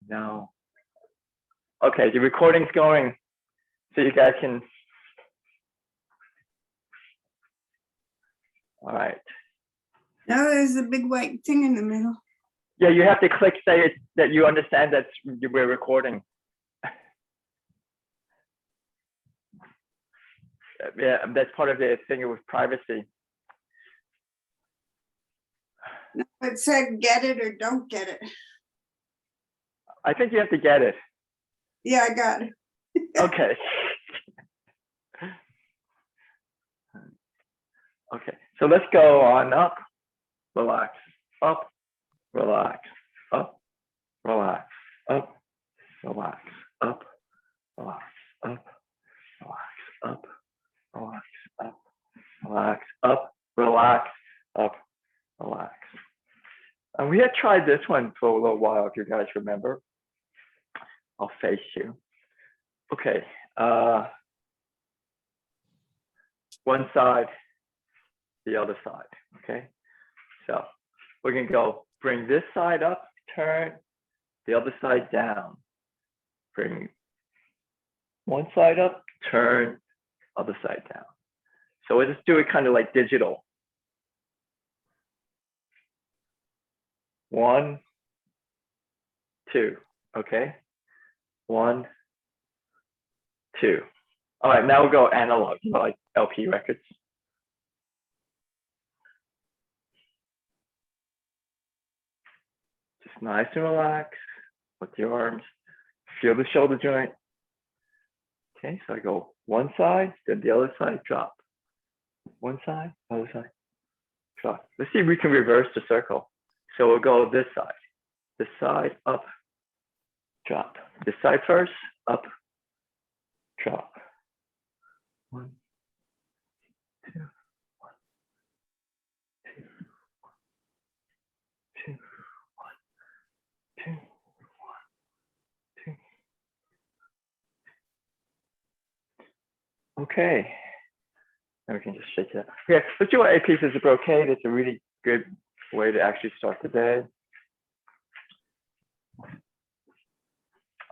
No. Okay, the recording's going, so you guys can. All right. Now there's a big white thing in the middle. Yeah, you have to click say it, that you understand that we're recording. Yeah, that's part of the thing with privacy. No, it said get it or don't get it. I think you have to get it. Yeah, I got it. Okay. Okay, so let's go on up, relax, up, relax, up, relax, up, relax, up, relax, up, relax, up, relax, up, relax, up, relax, up, relax. And we had tried this one for a little while, if you guys remember. I'll face you. Okay, one side, the other side, okay? So we're gonna go bring this side up, turn, the other side down. Bring one side up, turn, other side down. So we'll just do it kind of like digital. 1, 2, okay? 1, 2. All right, now we'll go analog, like LP records. Just nice and relaxed with your arms. Feel the shoulder joint. Okay, so I go one side, then the other side, drop. One side, other side, drop. Let's see if we can reverse the circle. So we'll go this side, up, drop. This side first, up, drop. 1, 2, 1, 2, 1, 2, 1, 2, 1, 2. Okay. And we can just shake it up. Yeah, let's do 8 pieces of brocade. It's a really good way to actually start the day.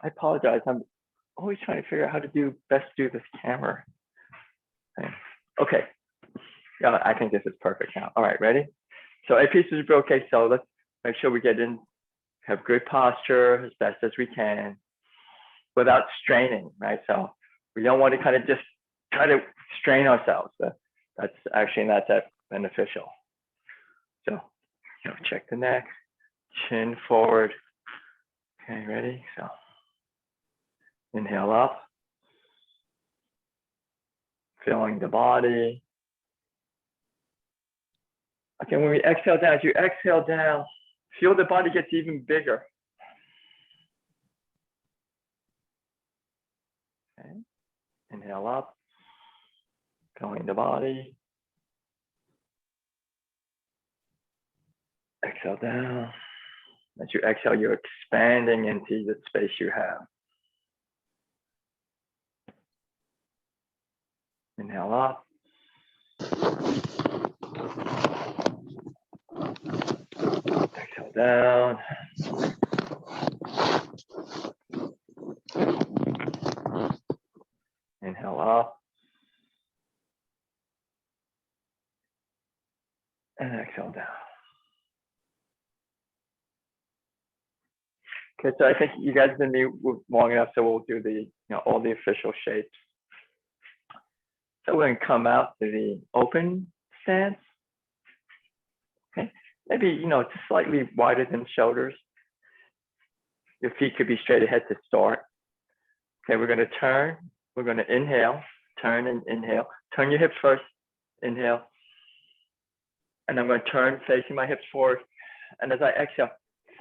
I apologize. I'm always trying to figure out how to best do this camera thing. Okay. Yeah, I think this is perfect now. All right, ready? So 8 pieces of brocade. So let's make sure we get in, have good posture as best as we can without straining, right? So we don't want to kind of just try to strain ourselves. That's actually not that beneficial. So, check the neck, chin forward. Okay, ready? So inhale up, feeling the body. Okay, when we exhale down, as you exhale down, feel the body gets even bigger. Okay, inhale up, feeling the body. Exhale down. As you exhale, you're expanding into the space you have. Inhale up. Exhale down. Inhale up. And exhale down. Okay, so I think you guys have been long enough, so we'll do the, all the official shapes. So we're going to come out to the open stance. Okay, maybe, just slightly wider than shoulders. Your feet could be straight ahead to start. Okay, we're going to turn. We're going to inhale, turn and inhale. Turn your hips first, inhale. And I'm going to turn, facing my hips forward. And as I exhale,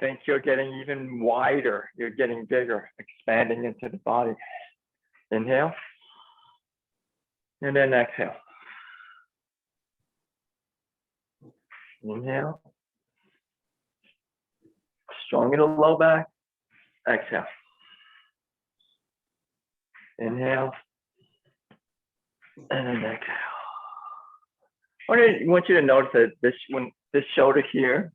think you're getting even wider. You're getting bigger, expanding into the body. Inhale. And then exhale. Inhale. Strong in the low back. Exhale. Inhale. And then exhale. I want you to notice that this shoulder here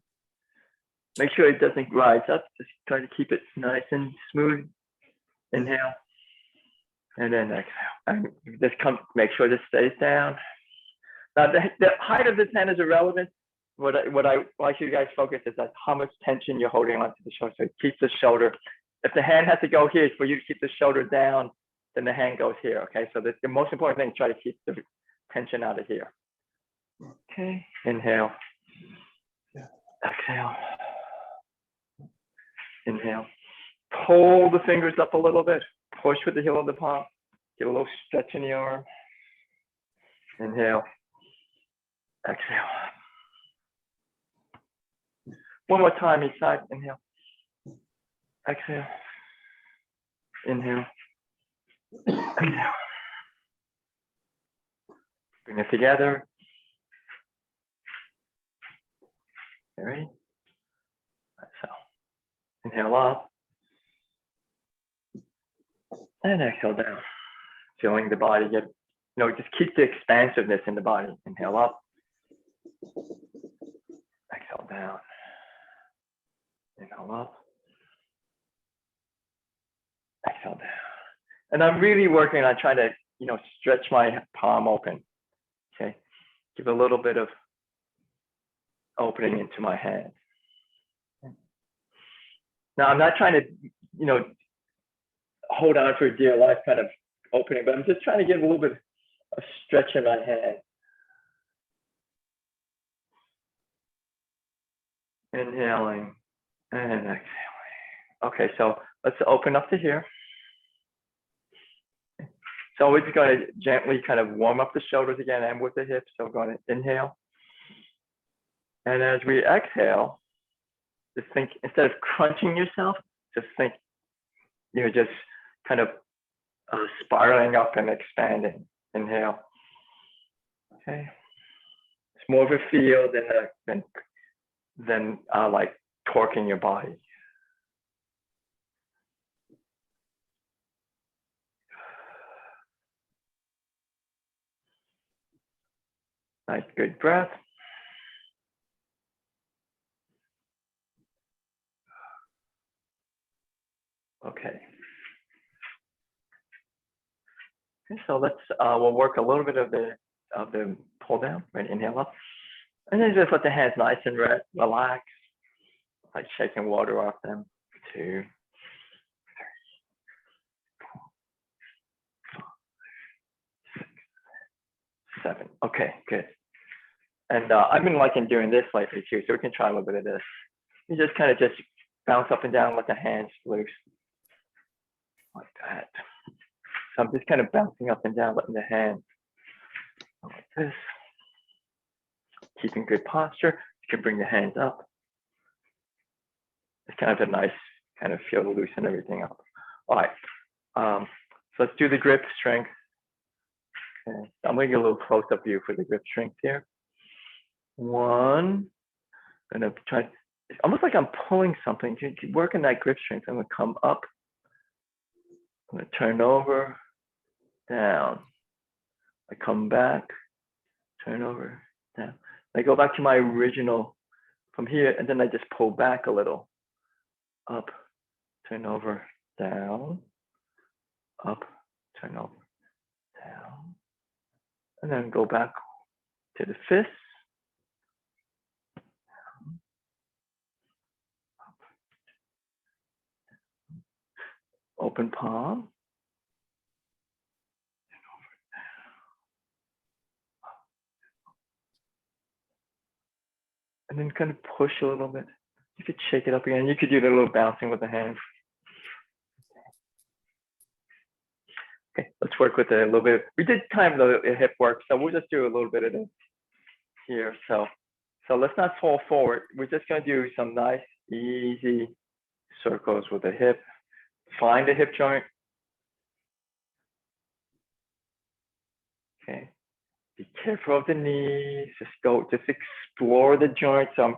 Make sure it doesn't rise up. Just try to keep it nice and smooth. Inhale. And then exhale. And just make sure this stays down. Now, the height of this hand is irrelevant. What I like you guys focus is on how much tension you're holding onto the shoulder. So keep the shoulder. If the hand has to go here, for you to keep the shoulder down, then the hand goes here. Okay. So the most important thing is try to keep the tension out of here. Okay. Inhale. Exhale. Inhale. Pull the fingers up a little bit. Push with the heel of the palm. Get a little stretch in the arm. Inhale. Exhale. One more time each side. Inhale. Exhale. Inhale. Exhale. Bring it together. Ready? So, inhale up. And exhale down. Feeling the body get, just keep the expansiveness in the body. Inhale up. Exhale down. Inhale up. Exhale down. And I'm really working on trying to, stretch my palm open. Okay. Give a little bit of opening into my hand. Now I'm not trying to, hold on for dear life kind of opening, but I'm just trying to give a little bit of stretch in my hand. Inhaling and exhaling. Okay, so let's open up to here. So we're just going to gently kind of warm up the shoulders again and with the hips. So we're going to inhale. And as we exhale, just think, instead of crunching yourself, just think, just kind of spiraling up and expanding. Inhale. Okay. It's more of a feel than like torquing your body. Nice, good breath. Okay. So let's we'll work a little bit of the pull down. Right, inhale up, and then just let the hands nice and relax, like shaking water off them. 2, 3, 4, 5, 6, 7. Okay, good. And I've been liking doing this lately too, so we can try a little bit of this. You just kind of just bounce up and down, let the hands loose, like that. So I'm just kind of bouncing up and down, letting the hands go like this. Keeping good posture. You can bring the hands up. It's kind of a nice kind of feel to loosen everything up. All right. So let's do the grip strength. Okay. I'm going to get a little close-up view for the grip strength here. 1. I'm going to try. It's almost like I'm pulling something. Keep working that grip strength. I'm going to come up. I'm going to turn over, down. I come back, turn over, down. I go back to my original from here, and then I just pull back a little. Up, turn over, down, up, turn over, down. And then go back to the fist. Open palm. And then kind of push a little bit. You could shake it up again. You could do a little bouncing with the hands. Okay, let's work with it a little bit. We did kind of the hip work, so we'll just do a little bit of this here. So let's not fall forward. We're just going to do some nice, easy circles with the hip. Find the hip joint. Okay. Be careful of the knees. Just explore the joints. I'm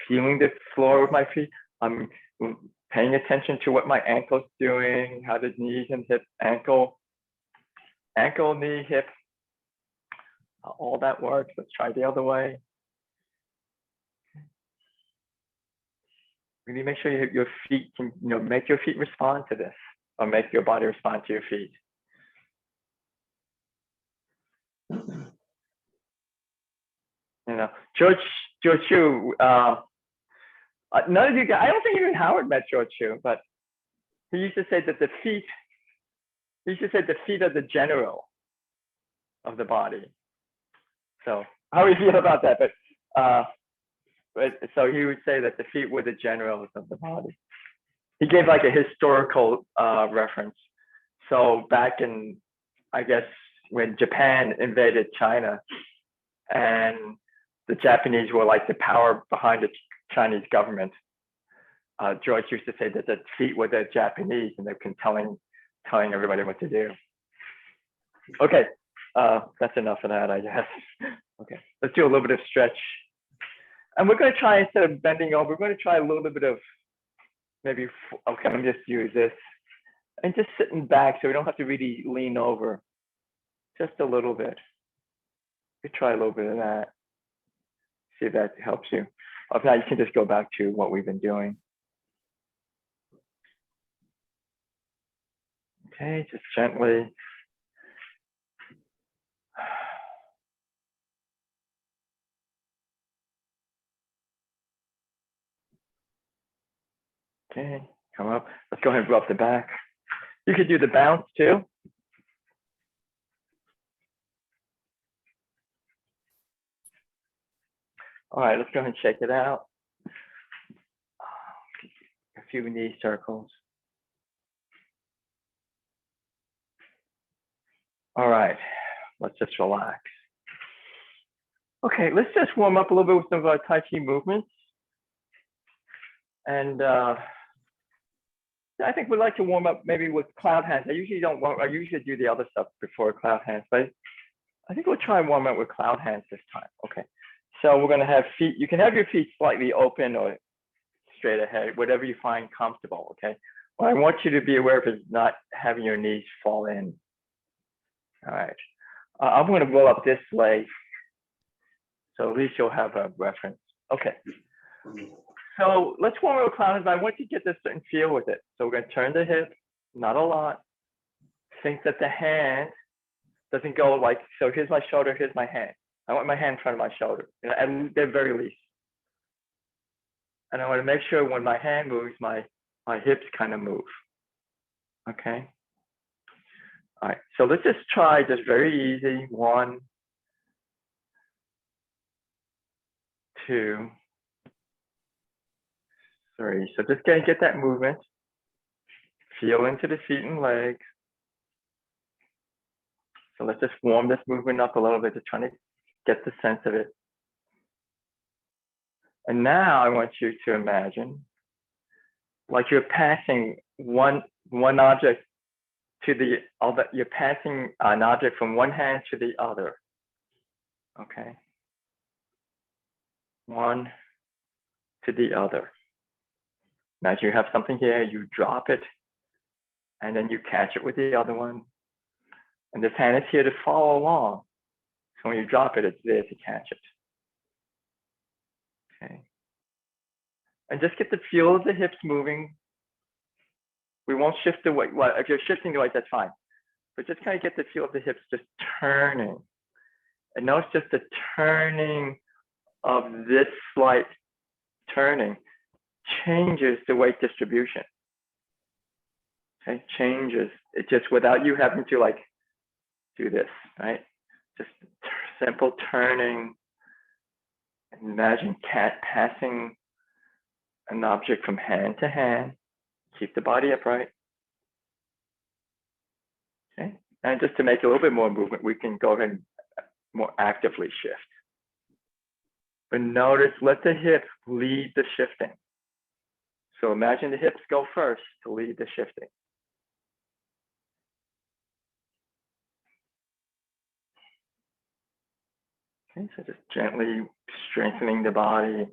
feeling the floor with my feet. I'm paying attention to what my ankle's doing, how the knees and hip, ankle, knee, hip, all that works. Let's try the other way. Really make sure your feet can, make your feet respond to this, or make your body respond to your feet. George Chu, none of you guys, I don't think even Howard met George Chu, but he used to say that the feet are the general of the body. So how do you feel about that? But so he would say that the feet were the generals of the body. He gave like a historical reference. So back in, I guess, when Japan invaded China, and the Japanese were like the power behind the Chinese government, George used to say that the feet were the Japanese, and they've been telling everybody what to do. Okay, that's enough of that, I guess. Okay, let's do a little bit of stretch. And we're going to try, instead of bending over, we're going to try a little bit of maybe, okay, let me just use this. And just sitting back so we don't have to really lean over. Just a little bit. We try a little bit of that. See if that helps you. If not, you can just go back to what we've been doing. Okay, just gently. Okay, come up. Let's go ahead and rub the back. You could do the bounce too. All right, let's go ahead and shake it out. A few knee circles. All right, let's just relax. Okay, let's just warm up a little bit with some of our Tai Chi movements. And I think we'd like to warm up maybe with cloud hands. I usually do the other stuff before cloud hands, but I think we'll try and warm up with cloud hands this time. Okay, so we're gonna have feet, you can have your feet slightly open or straight ahead, whatever you find comfortable, okay? What I want you to be aware of is not having your knees fall in. All right, I'm gonna roll up this leg, so at least you'll have a reference. Okay, so let's warm up with cloud hands. I want you to get this certain feel with it. So we're gonna turn the hip, not a lot. Think that the hand doesn't go like, so here's my shoulder, here's my hand. I want my hand in front of my shoulder, at the very least. And I want to make sure when my hand moves, my hips kind of move. Okay. All right. So let's just try just very easy. 1, 2, 3. So just get that movement. Feel into the feet and legs. So let's just warm this movement up a little bit, just trying to get the sense of it. And now I want you to imagine like you're passing one object to the other. You're passing an object from one hand to the other. Okay. One to the other. Imagine you have something here, you drop it, and then you catch it with the other one. And this hand is here to follow along. So when you drop it, it's there to catch it. Okay. And just get the feel of the hips moving. We won't shift the weight. Well, if you're shifting the weight, that's fine. But just kind of get the feel of the hips just turning. And notice just the turning of this slight turning changes the weight distribution. Okay, changes. It just, without you having to like do this, right? Just simple turning. Imagine passing an object from hand to hand. Keep the body upright. Okay, and just to make a little bit more movement, we can go ahead and more actively shift. But notice, let the hip lead the shifting. So imagine the hips go first to lead the shifting. Okay, so just gently strengthening the body,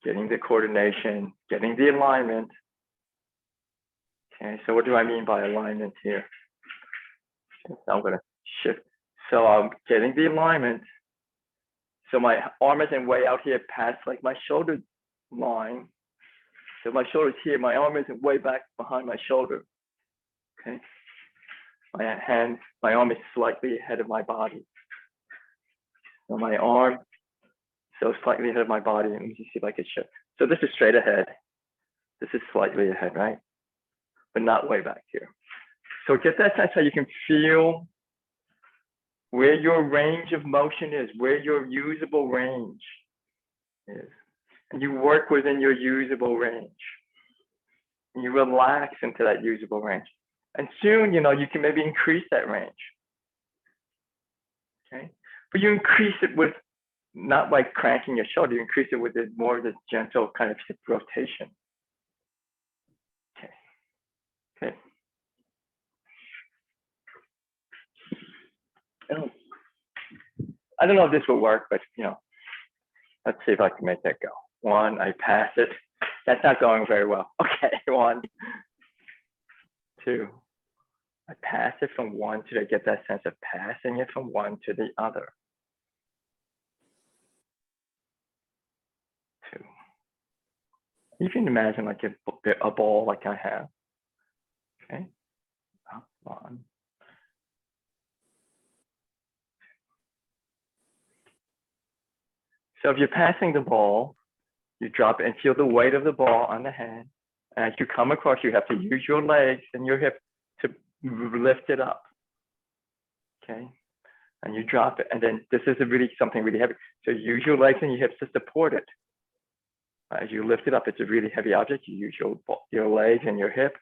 getting the coordination, getting the alignment. Okay, so what do I mean by alignment here? Okay, so I'm going to shift. So I'm getting the alignment. So my arm isn't way out here past like my shoulder line. So my shoulder's here, my arm isn't way back behind my shoulder. Okay. My arm is slightly ahead of my body. So my arm, so slightly ahead of my body. Let me just see if I can show. So this is straight ahead. This is slightly ahead, right? But not way back here. So get that sense how you can feel where your range of motion is, where your usable range is. And you work within your usable range. And you relax into that usable range. And soon, you can maybe increase that range. Okay. But you increase it with not like cranking your shoulder, you increase it with more of this gentle kind of hip rotation. Okay. Okay. I don't know if this will work, but let's see if I can make that go. One, I pass it. That's not going very well. Okay, 1, 2. I pass it from one to get that sense of passing it from one to the other. 2. You can imagine like a ball like I have. Okay. 1. So if you're passing the ball, you drop it and feel the weight of the ball on the hand. And as you come across, you have to use your legs and your hip to lift it up. Okay. And you drop it. And then this is something really heavy. So use your legs and your hips to support it. As you lift it up, it's a really heavy object. You use your legs and your hip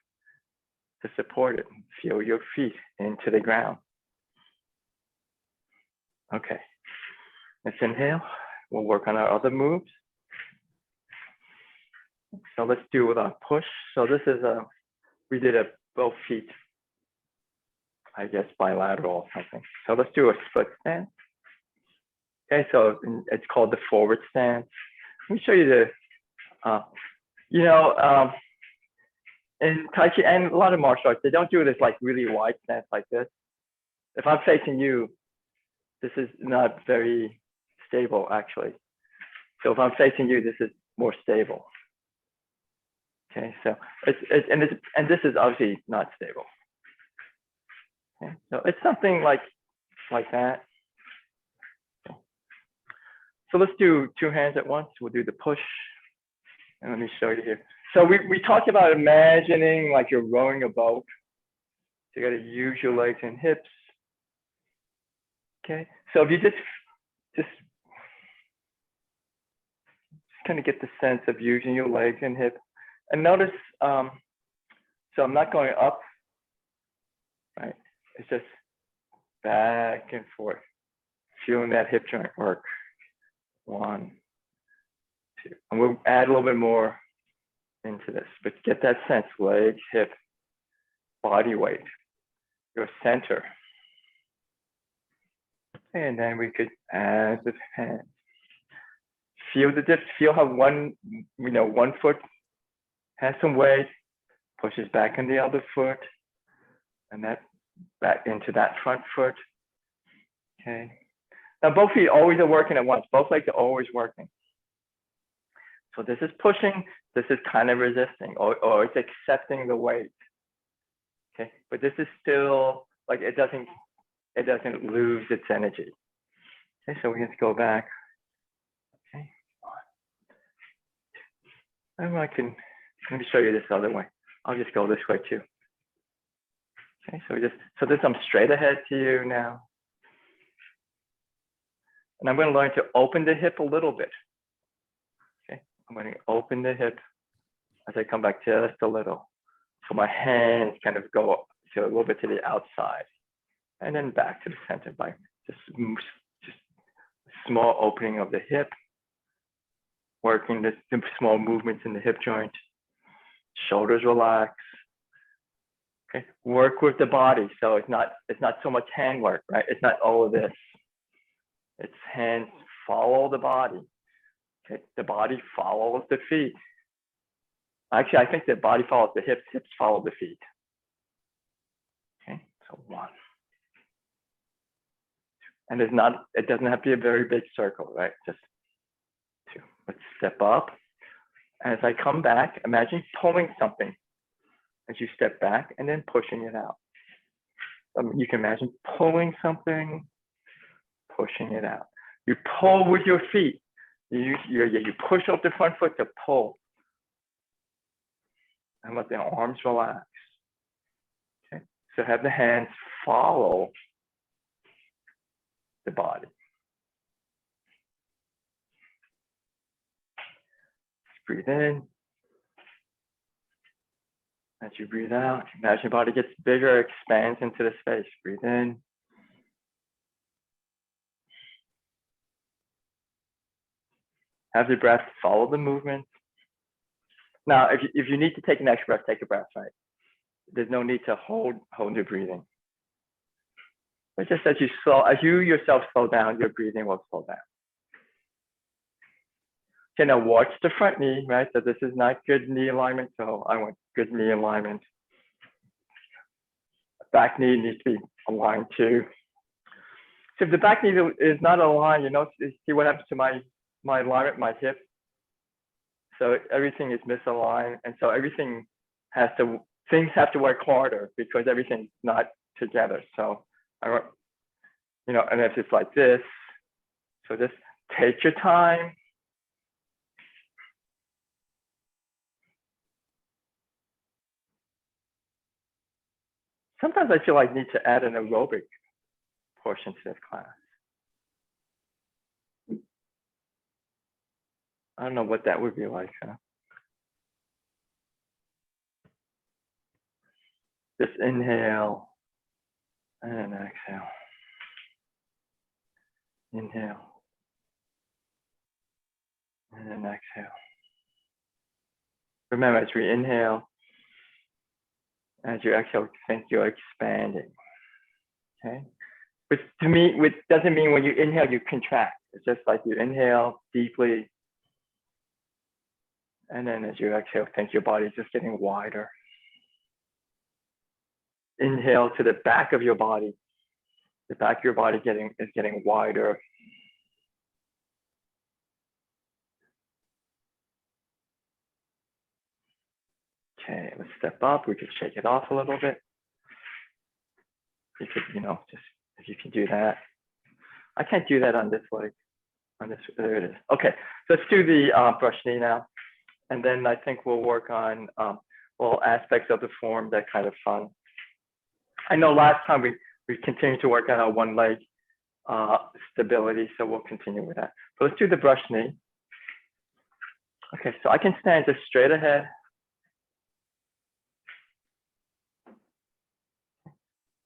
to support it. Feel your feet into the ground. Okay. Let's inhale. We'll work on our other moves. So let's do with our push. So this is we did both feet, I guess bilateral or something. So let's do a split stance. Okay, so it's called the forward stance. Let me show you the, in Tai Chi and a lot of martial arts, they don't do this like really wide stance like this. If I'm facing you, this is not very stable actually. So if I'm facing you, this is more stable. Okay, so and this is obviously not stable. Okay, so it's something like that. Okay. So let's do 2 hands at once. We'll do the push. And let me show you here. So we talked about imagining like you're rowing a boat. So you got to use your legs and hips. Okay, so if you just kind of get the sense of using your legs and hips. And notice, so I'm not going up, right? It's just back and forth, feeling that hip joint work. 1, 2. And we'll add a little bit more into this, but get that sense, legs, hip, body weight, your center. And then we could add the hands. Feel the dips, feel how one foot has some weight, pushes back in the other foot, and that back into that front foot. Okay. Now both feet always are working at once. Both legs are always working. So this is pushing, this is kind of resisting, or it's accepting the weight. Okay, but this is still like it doesn't lose its energy. Okay, so we just go back. Okay. And let me show you this other way. I'll just go this way too. Okay, so this I'm straight ahead to you now. And I'm going to learn to open the hip a little bit. Okay, I'm going to open the hip as I come back just a little. So my hands kind of go to a little bit to the outside and then back to the center by just small opening of the hip, working the small movements in the hip joint, shoulders relax. Okay, work with the body. So it's not so much hand work, right? It's not all of this. It's hands follow the body. Okay, the body follows the feet. Actually, I think the body follows the hips, hips follow the feet. Okay, so 1. And it doesn't have to be a very big circle, right? Just 2. Let's step up As I come back, imagine pulling something as you step back and then pushing it out. You can imagine pulling something, pushing it out. You pull with your feet. You push up the front foot to pull. And let the arms relax. Okay. So have the hands follow the body. Breathe in. As you breathe out, imagine your body gets bigger, expands into the space. Breathe in. Have the breath follow the movement. Now, if you need to take an extra breath, take a breath, right? There's no need to hold your breathing. But just as you yourself slow down, your breathing will slow down. Okay, now watch the front knee, right? So this is not good knee alignment, so I want good knee alignment. Back knee needs to be aligned too. So if the back knee is not aligned, you know, see what happens to my alignment, my hip. So everything is misaligned, and so things have to work harder because everything's not together. So you know, and if it's like this, so just take your time. Sometimes I feel like I need to add an aerobic portion to this class. I don't know what that would be like, huh? Just inhale and exhale. Inhale and then exhale. Remember, as we inhale, as you exhale, think you're expanding. Okay? Which to me, which doesn't mean when you inhale, you contract. It's just like you inhale deeply. And then as you exhale, think your body's just getting wider. Inhale to the back of your body. The back of your body is getting wider. Okay, let's step up. We could shake it off a little bit. You could, you know, just if you can do that. I can't do that on this leg. On this, there it is. Okay, so let's do the brush knee now. And then I think we'll work on all aspects of the form that kind of fun. I know last time we continued to work on our one leg stability, so we'll continue with that. So let's do the brush knee. Okay, so I can stand just straight ahead.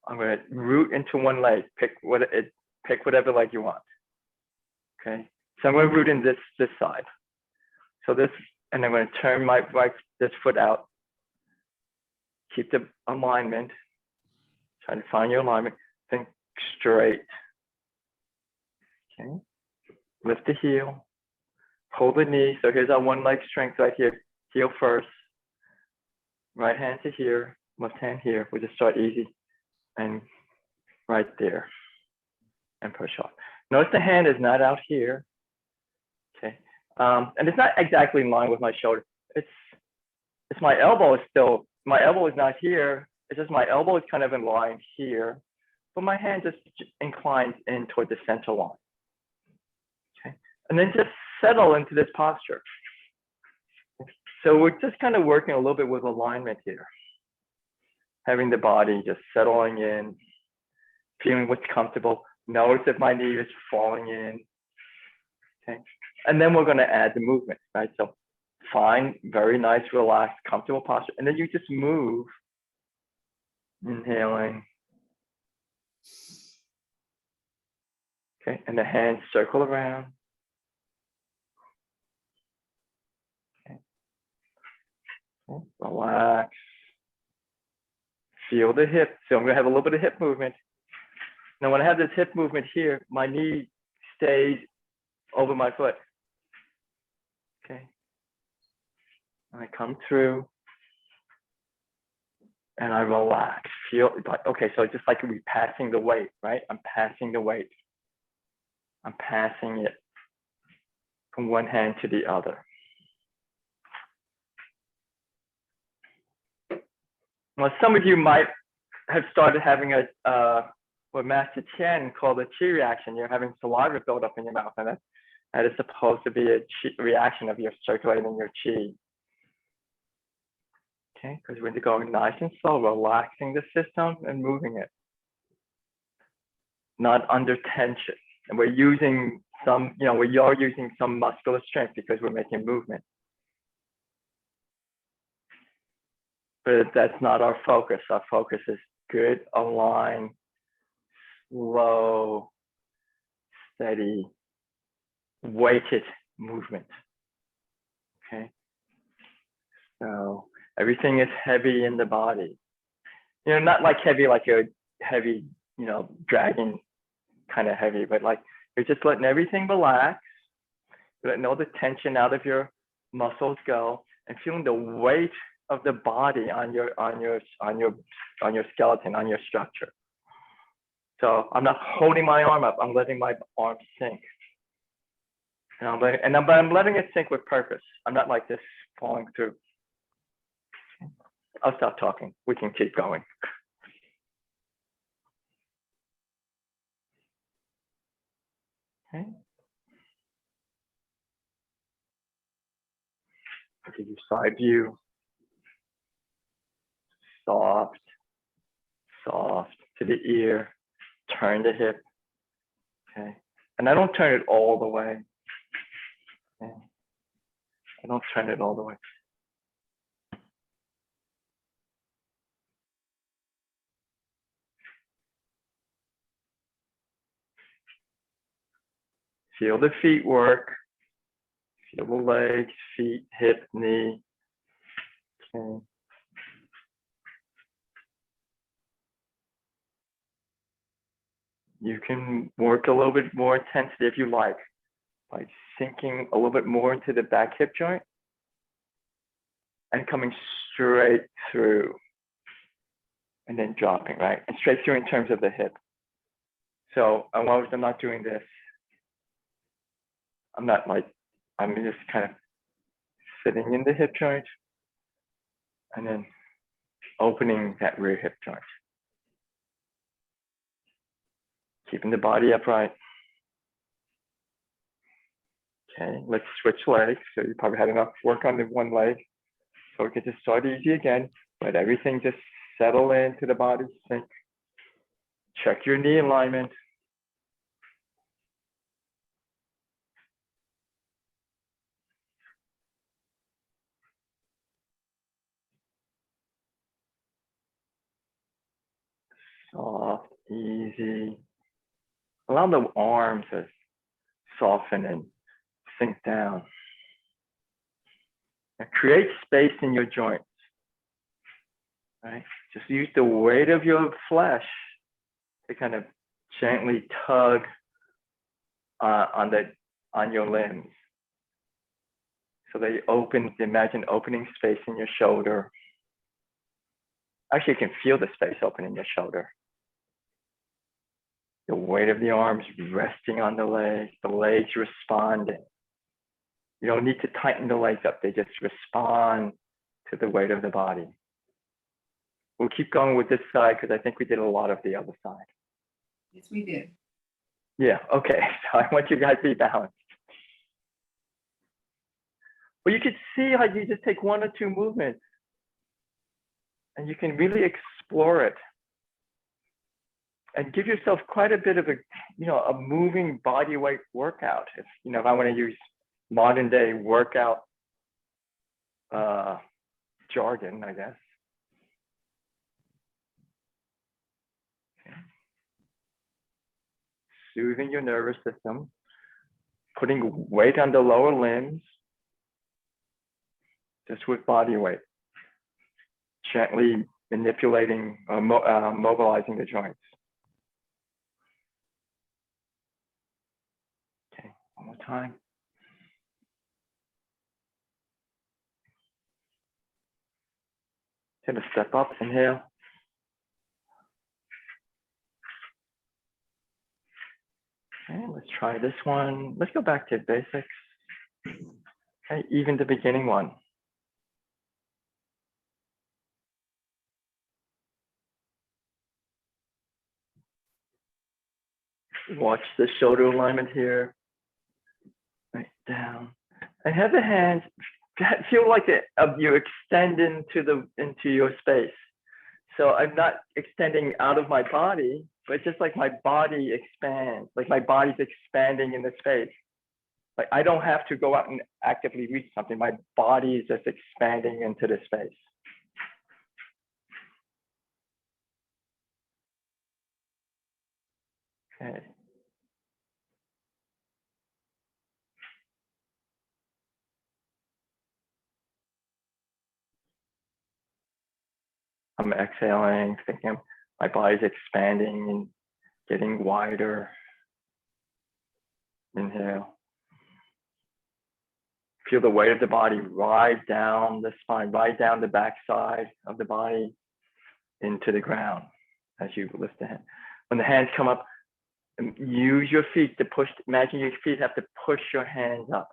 I'm going to root into one leg. Pick whatever leg you want. Okay, so I'm going to root in this side. So this, and I'm going to turn this foot out. Keep the alignment. Try to find your alignment. Think straight. Okay. Lift the heel. Hold the knee. So here's our one leg strength right here. Heel first. Right hand to here. Left hand here. We'll just start easy. And right there. And push off. Notice the hand is not out here. Okay. And it's not exactly in line with my shoulder. It's my elbow is not here. It's just my elbow is kind of in line here, but my hand just inclines in toward the center line. Okay. And then just settle into this posture. So we're just kind of working a little bit with alignment here. Having the body just settling in, feeling what's comfortable. Notice if my knee is falling in. Okay. And then we're going to add the movement, right? So find very nice, relaxed, comfortable posture. And then you just move, inhaling. Okay, and the hands circle around. Okay. Okay. Relax. Feel the hip. So I'm going to have a little bit of hip movement. Now, when I have this hip movement here, my knee stays over my foot. Okay. And I come through and I relax. Feel, okay, so just like we're passing the weight, right? I'm passing the weight. I'm passing it from one hand to the other. Well, some of you might have started having what Master Chen called a chi reaction. You're having saliva build up in your mouth, and that is supposed to be a chi reaction of your circulating your chi. Okay, because we're going nice and slow, relaxing the system and moving it, not under tension. And we're using some, we are using some muscular strength because we're making movement. But that's not our focus. Our focus is good, aligned, slow, steady, weighted movement. Okay. So everything is heavy in the body. Not like heavy, like a heavy, dragging kind of heavy, but like you're just letting everything relax, letting all the tension out of your muscles go, and feeling the weight of the body on your skeleton, on your structure. So I'm not holding my arm up. I'm letting my arm sink. And I'm letting it sink with purpose. I'm not like this falling through. I'll stop talking. We can keep going. Okay. I'll give you side view. Soft, soft to the ear. Turn the hip. Okay. And I don't turn it all the way. Okay. I don't turn it all the way. Feel the feet work. Feel the legs, feet, hip, knee. Okay. You can work a little bit more intensity if you like, by sinking a little bit more into the back hip joint and coming straight through and then dropping, right? And straight through in terms of the hip. So I'm not doing this. I'm just kind of sitting in the hip joint and then opening that rear hip joint. Keeping the body upright. Okay, let's switch legs. So you probably had enough work on the one leg. So we can just start easy again. Let everything just settle into the body, sink. Check your knee alignment. Soft, easy. Allow the arms to soften and sink down. And create space in your joints. Right? Just use the weight of your flesh to kind of gently tug on your limbs. So that you imagine opening space in your shoulder. Actually, you can feel the space open in your shoulder. The weight of the arms resting on the legs responding. You don't need to tighten the legs up. They just respond to the weight of the body. We'll keep going with this side because I think we did a lot of the other side. Yes, we did. Yeah, okay. So I want you guys to be balanced. Well, you could see how you just take one or two movements and you can really explore it and give yourself quite a bit of a moving body weight workout. If I want to use modern day workout jargon, I guess. Okay. Soothing your nervous system, putting weight on the lower limbs, just with body weight, gently manipulating, mobilizing the joints. Okay, one more time. Take a step up, inhale. Okay, let's try this one. Let's go back to basics. Okay, even the beginning one. Watch the shoulder alignment here. Right down. And have the hands feel like you extend into your space. So I'm not extending out of my body, but it's just like my body expands, like my body's expanding in the space. Like I don't have to go out and actively reach something. My body is just expanding into the space. Okay. I'm exhaling, thinking my body's expanding and getting wider. Inhale. Feel the weight of the body right down the spine, right down the backside of the body into the ground as you lift the hand. When the hands come up, use your feet to push. Imagine your feet have to push your hands up.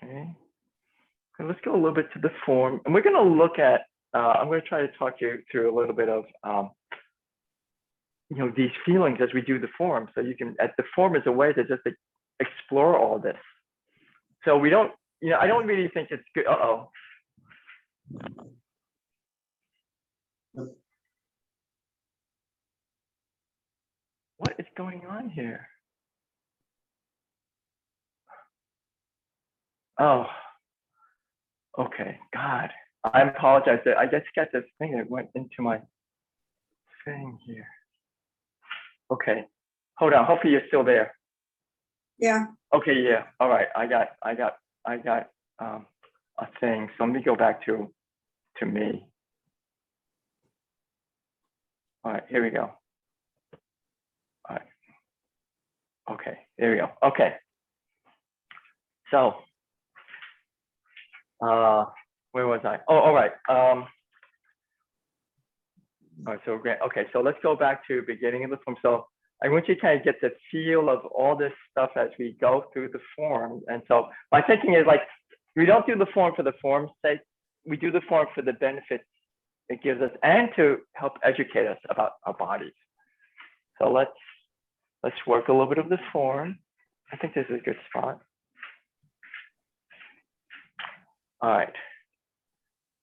Okay. So let's go a little bit to the form, and we're going to look at. I'm going to try to talk you through a little bit of, these feelings as we do the form. So you can, the form is a way to just explore all this. So we don't, I don't really think it's good. Uh-oh. What is going on here? Oh, okay. God, I apologize. I just got this thing that went into my thing here. Okay, hold on. Hopefully you're still there. Yeah. Okay, yeah. All right. I got a thing. So let me go back to me. All right, here we go. All right. Okay, there we go. Okay. So, where was I? Oh, all right. All right, so great. Okay, so let's go back to beginning of the form. So I want you to kind of get the feel of all this stuff as we go through the form. And so my thinking is like, we don't do the form for the form's sake. We do the form for the benefits it gives us and to help educate us about our bodies. So let's work a little bit of the form. I think this is a good spot. All right,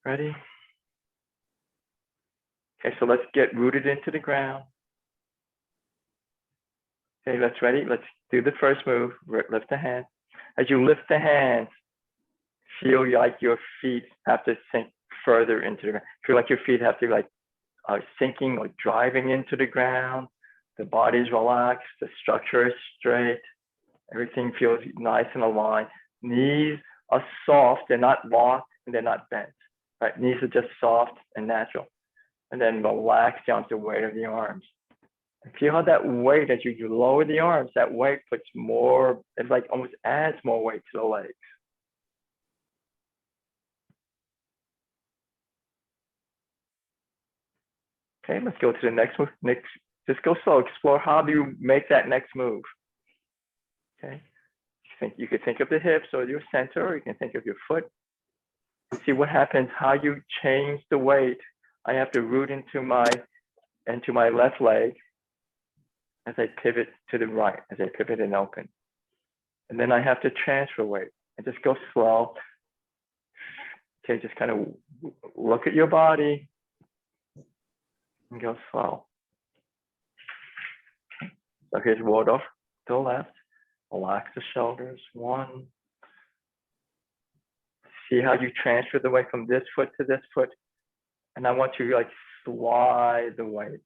ready? Okay, so let's get rooted into the ground. Okay, let's ready. Let's do the first move. Lift the hand. As you lift the hand, feel like your feet have to sink further into the ground. Feel like your feet have to sinking or driving into the ground. The body's relaxed. The structure is straight. Everything feels nice and aligned. Knees are soft. They're not locked and they're not bent. Right? Knees are just soft and natural. And then relax down to the weight of the arms. And feel how that weight, as you lower the arms, that weight puts more, it's like almost adds more weight to the legs. Okay, let's go to the next move. Just go slow. Explore how do you make that next move. Okay, you can think of the hips or your center, or you can think of your foot. See what happens, how you change the weight. I have to root into my left leg as I pivot to the right, as I pivot and open. And then I have to transfer weight and just go slow. Okay, just kind of look at your body and go slow. So here's Waldorf to the left. Relax the shoulders. One. See how you transfer the weight from this foot to this foot. And I want you to slide the weight.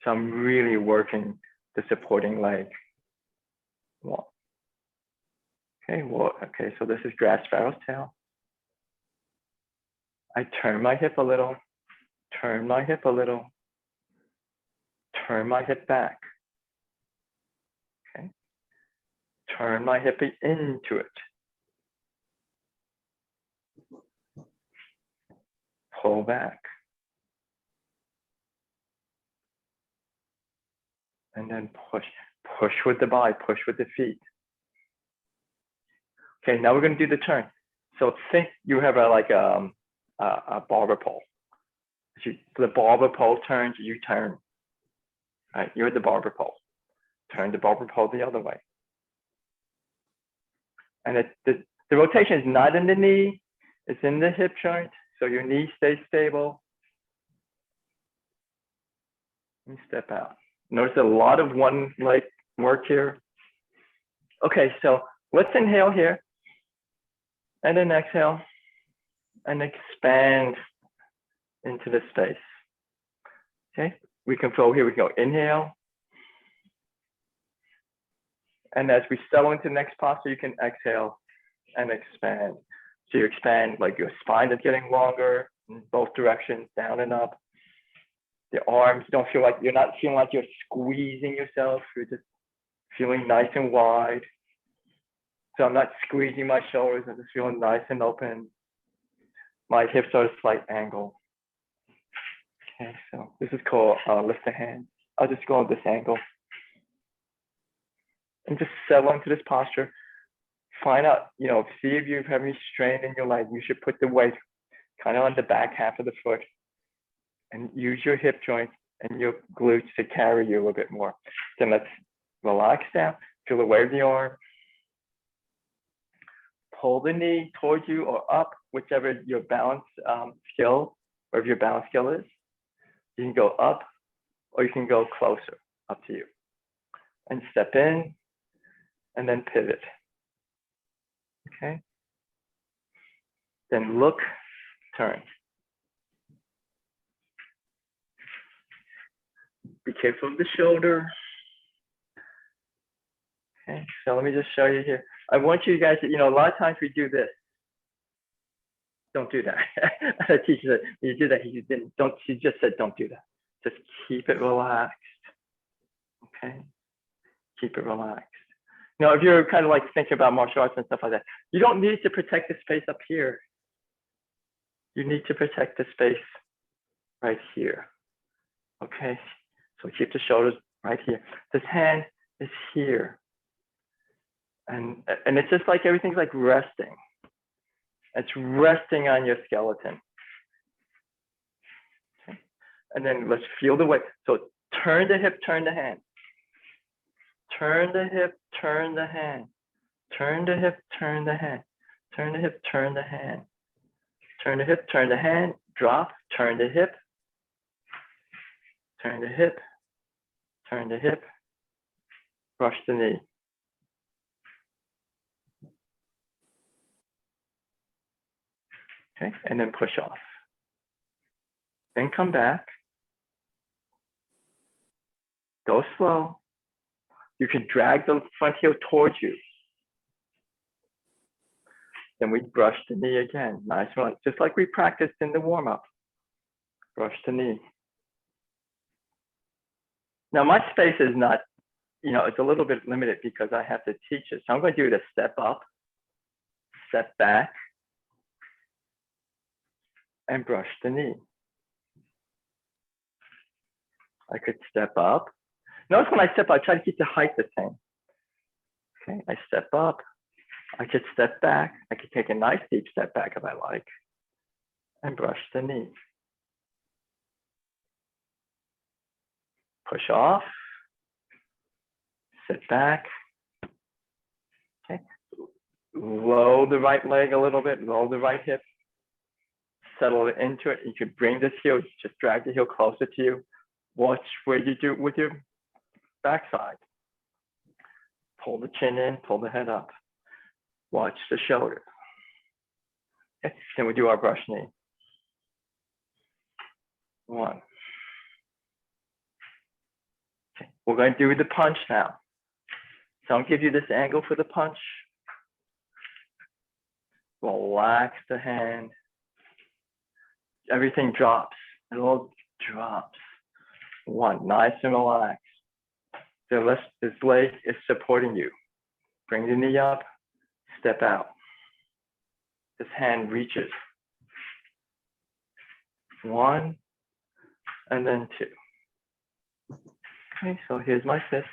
So I'm really working the supporting leg. One. Okay, so this is grass sparrow's tail. I turn my hip a little, turn my hip a little, turn my hip back. Okay. Turn my hip into it. Pull back. And then push. Push with the body, push with the feet. Okay, now we're going to do the turn. So think you have a barber pole. The barber pole turns, you turn. All right, you're at the barber pole. Turn the barber pole the other way. And the rotation is not in the knee, it's in the hip joint. So your knee stays stable. And step out. Notice a lot of one leg work here. Okay, so let's inhale here. And then exhale. And expand into the space. Okay, we can go here, we go inhale. And as we settle into the next posture, you can exhale and expand. So you expand, like your spine is getting longer in both directions, down and up. The arms don't feel like, you're not feeling like you're squeezing yourself. You're just feeling nice and wide. So I'm not squeezing my shoulders, I'm just feeling nice and open. My hips are at a slight angle. Okay, so this is called lift the hand. I'll just go on this angle. And just settle into this posture. Find out, see if you have any strain in your leg. You should put the weight kind of on the back half of the foot and use your hip joints and your glutes to carry you a little bit more. Then let's relax down, feel the weight of the arm. Pull the knee towards you or up, whichever your balance skill, wherever your balance skill is. You can go up or you can go closer, up to you. And step in and then pivot. Okay. Then look, turn. Be careful of the shoulder. Okay, so let me just show you here. I want you guys to, a lot of times we do this. Don't do that. The teacher said, you do that, she just said, don't do that. Just keep it relaxed. Okay, keep it relaxed. Now, if you're kind of like thinking about martial arts and stuff like that, you don't need to protect the space up here. You need to protect the space right here. Okay, so keep the shoulders right here. This hand is here. And it's just like everything's like resting. It's resting on your skeleton. Okay. And then let's feel the weight. So turn the hip, turn the hand. Turn the hip, turn the hand. Turn the hip, turn the hand. Turn the hip, turn the hand. Turn the hip, turn the hand. Drop, turn the hip. Turn the hip. Turn the hip. Brush the knee. Okay, and then push off. Then come back. Go slow. You can drag the front heel towards you. Then we brush the knee again. Nice one. Just like we practiced in the warm-up. Brush the knee. Now my space is not, it's a little bit limited because I have to teach it. So I'm going to do the step up, step back, and brush the knee. I could step up. Notice when I step up, I try to keep the height the same. Okay, I step up. I could step back. I could take a nice deep step back if I like, and brush the knee. Push off. Sit back. Okay. Low the right leg a little bit. Low the right hip. Settle it into it. You could bring this heel. Just drag the heel closer to you. Watch where you do with your backside. Pull the chin in. Pull the head up. Watch the shoulder. Okay. Then we do our brush knee. 1. Okay. We're going to do the punch now. So I'll give you this angle for the punch. Relax the hand. Everything drops. It all drops. 1. Nice and relaxed. This leg is supporting you. Bring the knee up. Step out. This hand reaches. 1, and then 2. Okay, so here's my fist.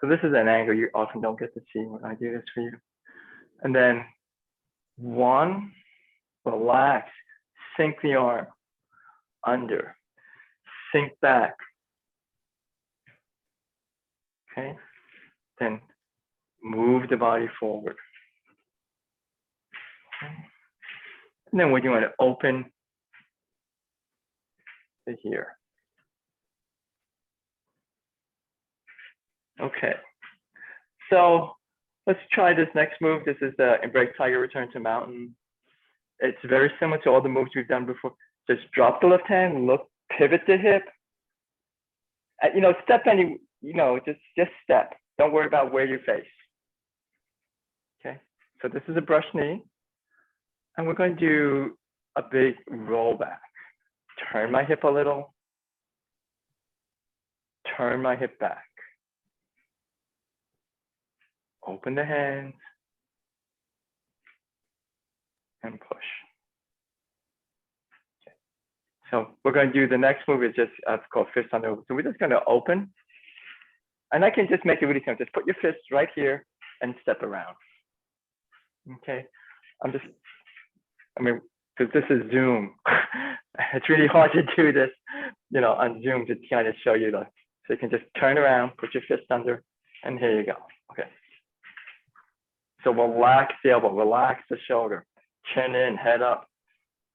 So this is an angle you often don't get to see when I do this for you. And then 1, relax, sink the arm under, sink back. Okay, then move the body forward. Okay. And then when you want to open to here. Okay, so let's try this next move. This is the Embrace Tiger Return to Mountain. It's very similar to all the moves we've done before. Just drop the left hand, look, pivot the hip. Step any, just step. Don't worry about where you face. Okay, so this is a brush knee. And we're going to do a big roll back. Turn my hip a little. Turn my hip back. Open the hands. And push. Okay. So we're going to do the next move is just it's called fist on over. So we're just going to open. And I can just make it really simple. Just put your fists right here and step around. Okay. Because this is Zoom. It's really hard to do this, on Zoom to kind of show you that. So you can just turn around, put your fist under, and here you go. Okay. So relax the elbow, relax the shoulder, chin in, head up.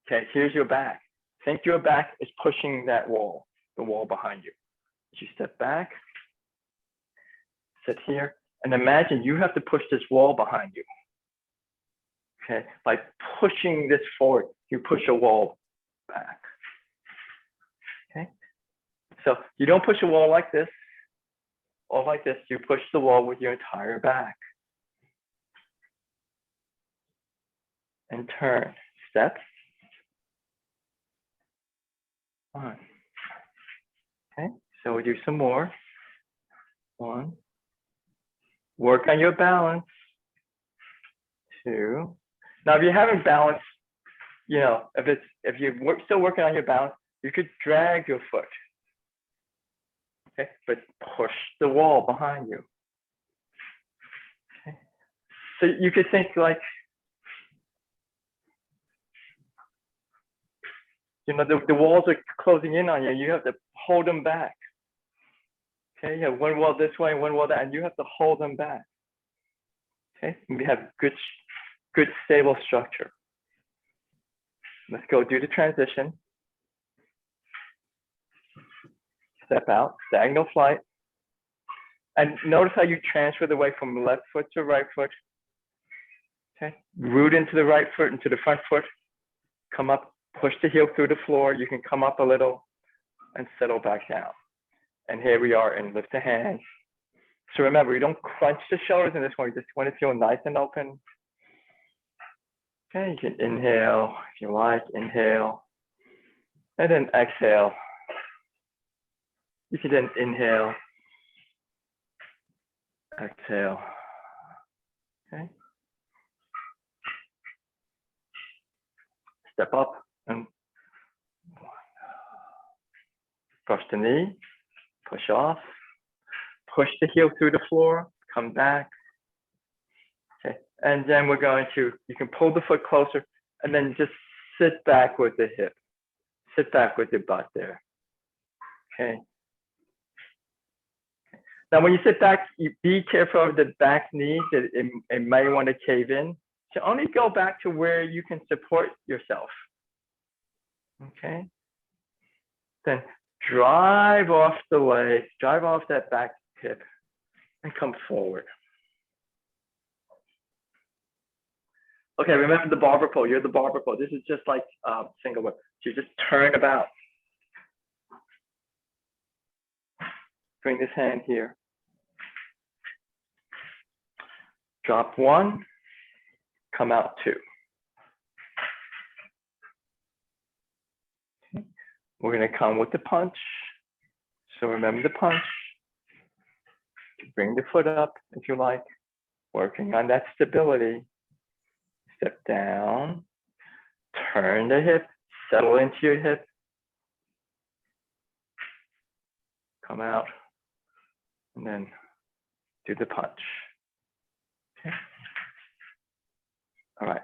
Okay, here's your back. Think your back is pushing that wall, the wall behind you. As you step back, sit here, and imagine you have to push this wall behind you. Okay, by pushing this forward, you push a wall back. Okay, so you don't push a wall like this or like this. You push the wall with your entire back. And turn, step. 1. Okay, so we'll do some more. 1. Work on your balance. 2. Now, if you haven't balanced, if you're still working on your balance, you could drag your foot. Okay, but push the wall behind you. Okay, so you could think like, the walls are closing in on you. You have to hold them back. Okay, you have one wall this way, one wall that, and you have to hold them back. Okay, we have good stable structure. Let's go do the transition. Step out, diagonal flight. And notice how you transfer the weight from left foot to right foot. Okay, root into the right foot, into the front foot. Come up, push the heel through the floor. You can come up a little and settle back down. And here we are, and lift the hands. So remember, you don't crunch the shoulders in this one. You just want to feel nice and open. Okay, you can inhale if you like, inhale. And then exhale. You can then inhale, exhale. Okay. Step up and brush the knee, push off, push the heel through the floor, come back. Okay, and then we're going to, you can pull the foot closer and then just sit back with the hip. Sit back with your butt there. Okay. Now, when you sit back, you be careful of the back knee, that it may want to cave in. So only go back to where you can support yourself. Okay. Then drive off the leg, drive off that back hip, and come forward. Okay, remember the barber pole. You're the barber pole. This is just like single whip. So you just turn about. Bring this hand here. Drop 1, come out 2. Okay. We're going to come with the punch. So remember the punch. Bring the foot up if you like. Working on that stability. Step down. Turn the hip. Settle into your hip. Come out. And then do the punch. Okay. All right.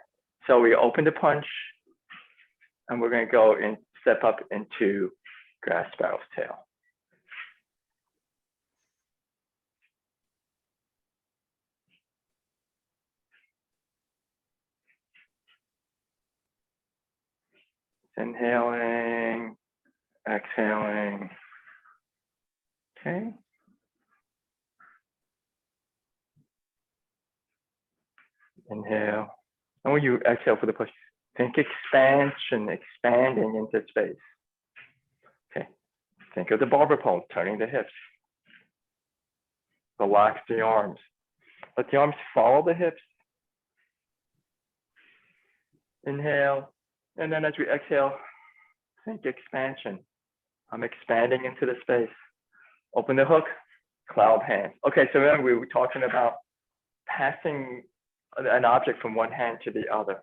So we open the punch, and we're going to go and step up into grass sparrow's tail. Inhaling, exhaling. Okay. Inhale. And when you exhale for the push, think expansion, expanding into space. Okay. Think of the barber pole, turning the hips. Relax the arms. Let the arms follow the hips. Inhale. And then as we exhale, think expansion. I'm expanding into the space. Open the hook, cloud hands. Okay, so remember we were talking about passing an object from one hand to the other.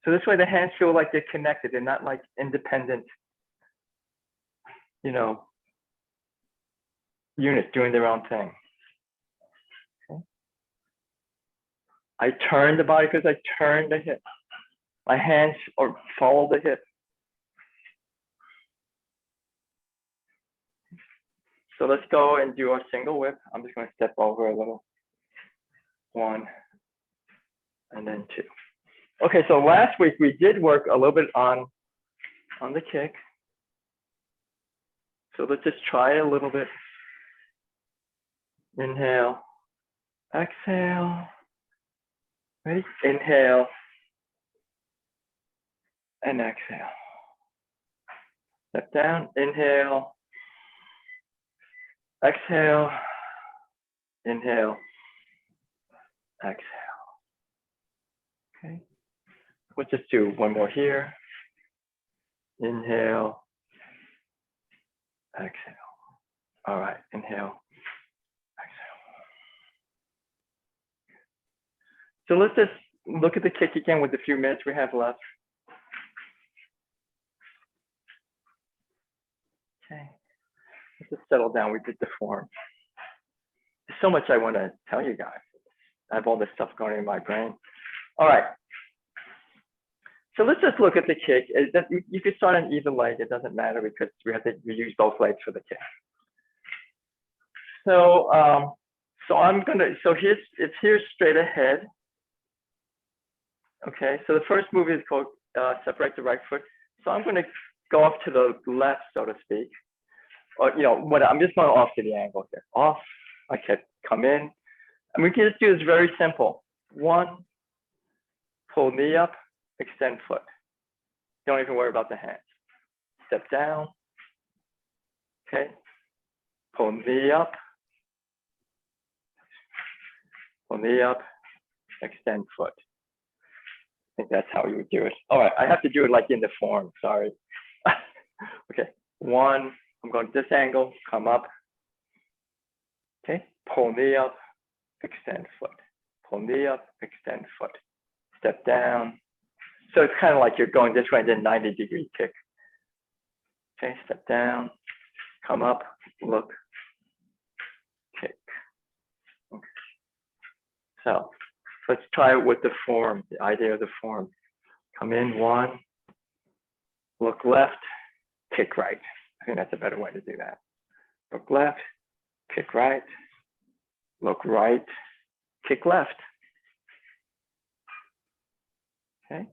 So this way the hands feel like they're connected. They're not like independent, you know, units doing their own thing. Okay. I turn the body because I turn the hip. My hands or follow the hip. So let's go and do our single whip. I'm just going to step over a little. 1, and then 2. Okay, so last week we did work a little bit on the kick. So let's just try it a little bit. Inhale, exhale. Ready? Inhale and exhale. Step down, inhale, exhale, inhale, exhale. Okay. We'll just do one more here. Inhale, exhale. All right, inhale, exhale. So let's just look at the kick again with the few minutes we have left. Okay, let's just settle down. We did the form. There's so much I want to tell you guys. I have all this stuff going in my brain. All right. So let's just look at the kick. You could start on either leg. It doesn't matter because we use both legs for the kick. So here's straight ahead. Okay, so the first move is called separate the right foot. So I'm going to go off to the left, so to speak. Or, you know, I'm just going off to the angle here. Off, I can come in. And we can just do this very simple. 1, pull knee up, extend foot. Don't even worry about the hands. Step down. Okay. Pull knee up. Pull knee up, extend foot. I think that's how you would do it. All right, I have to do it like in the form, sorry. Okay, 1, I'm going this angle, come up. Okay, pull knee up, extend foot. Pull knee up, extend foot. Step down. So it's kind of like you're going this way and then 90-degree kick. Okay, step down, come up, look, kick. Okay. So let's try it with the form, the idea of the form. Come in 1, look left, kick right. I think that's a better way to do that. Look left, kick right, look right, kick left. Okay.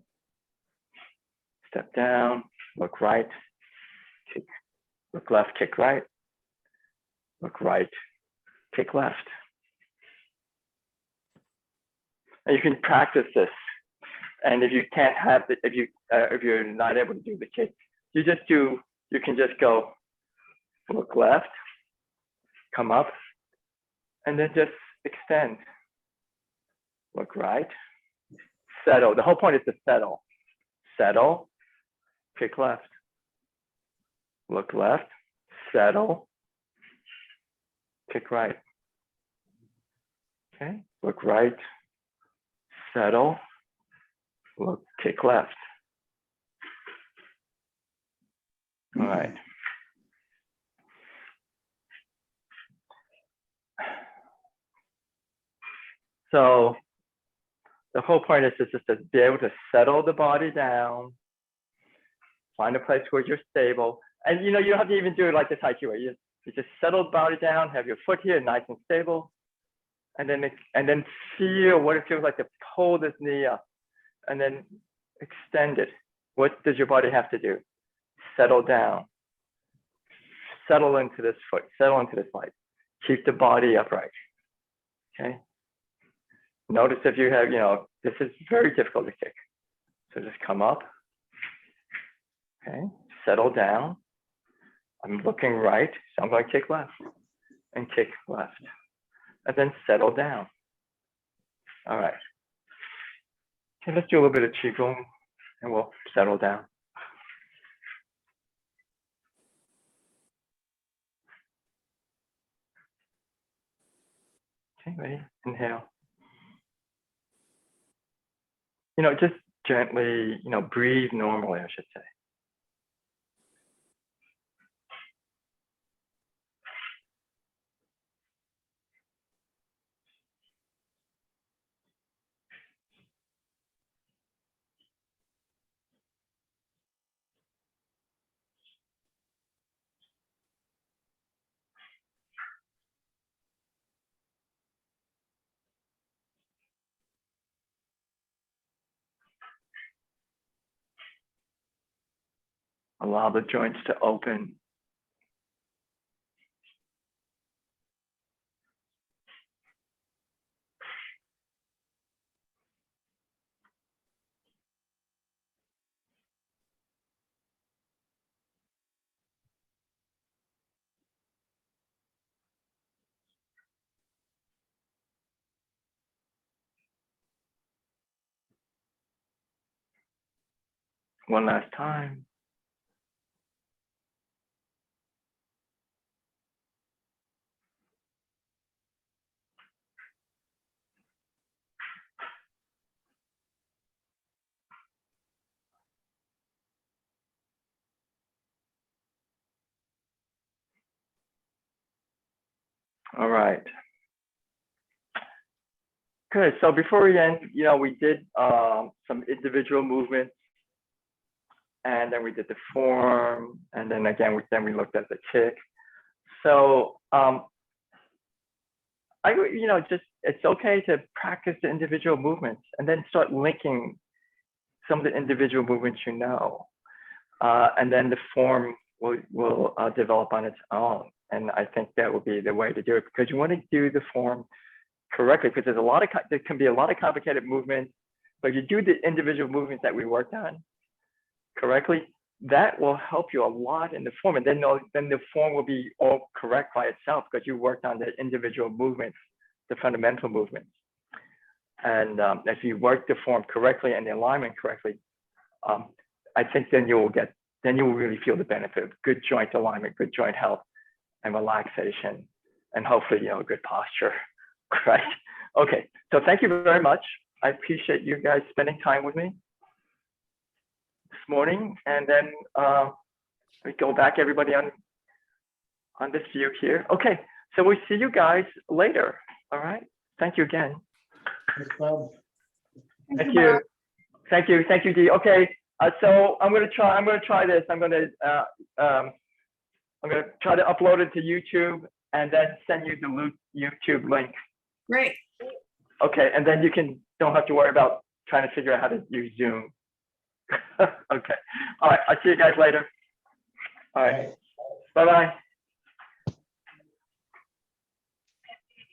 Step down, look right, kick, look left, kick right, look right, kick left. And you can practice this. And if you can't have the, if you're not able to do the kick, you can just go look left, come up, and then just extend. Look right, settle. The whole point is to settle. Settle, kick left. Look left, settle, kick right. Okay, look right, settle, look, kick left. All right. So the whole point is just to be able to settle the body down, find a place where you're stable. And you don't have to even do it like the Tai Chi way. You just settle the body down, have your foot here nice and stable, and then feel what it feels like to pull this knee up and then extend it. What does your body have to do? Settle down. Settle into this foot, settle into this leg. Keep the body upright. Okay. Notice if you have, this is very difficult to kick. So just come up. Okay. Settle down. I'm looking right, so I'm going to kick left and kick left. And then settle down. All right. Okay, let's do a little bit of Qigong and we'll settle down. Okay, ready? Inhale. Just gently, breathe normally, I should say. Allow the joints to open. One last time. All right. Good. So before we end, we did some individual movements, and then we did the form, and then again, we looked at the kick. So it's okay to practice the individual movements and then start linking some of the individual movements and then the form will develop on its own. And I think that would be the way to do it, because you want to do the form correctly, because there can be a lot of complicated movements, but if you do the individual movements that we worked on correctly, that will help you a lot in the form. And then the form will be all correct by itself, because you worked on the individual movements, the fundamental movements. And if you work the form correctly and the alignment correctly, I think then you will really feel the benefit of good joint alignment, good joint health, and relaxation, and hopefully, good posture, right? Okay, so thank you very much. I appreciate you guys spending time with me this morning. And then we go back, everybody, on this view here. Okay, so we'll see you guys later. All right, thank you again. Thank you. Thank you, Dee. Okay, so I'm gonna try this. I'm gonna try to upload it to YouTube and then send you the YouTube link. Great. Okay, and then don't have to worry about trying to figure out how to use Zoom. Okay. All right, I'll see you guys later. All right. Bye-bye.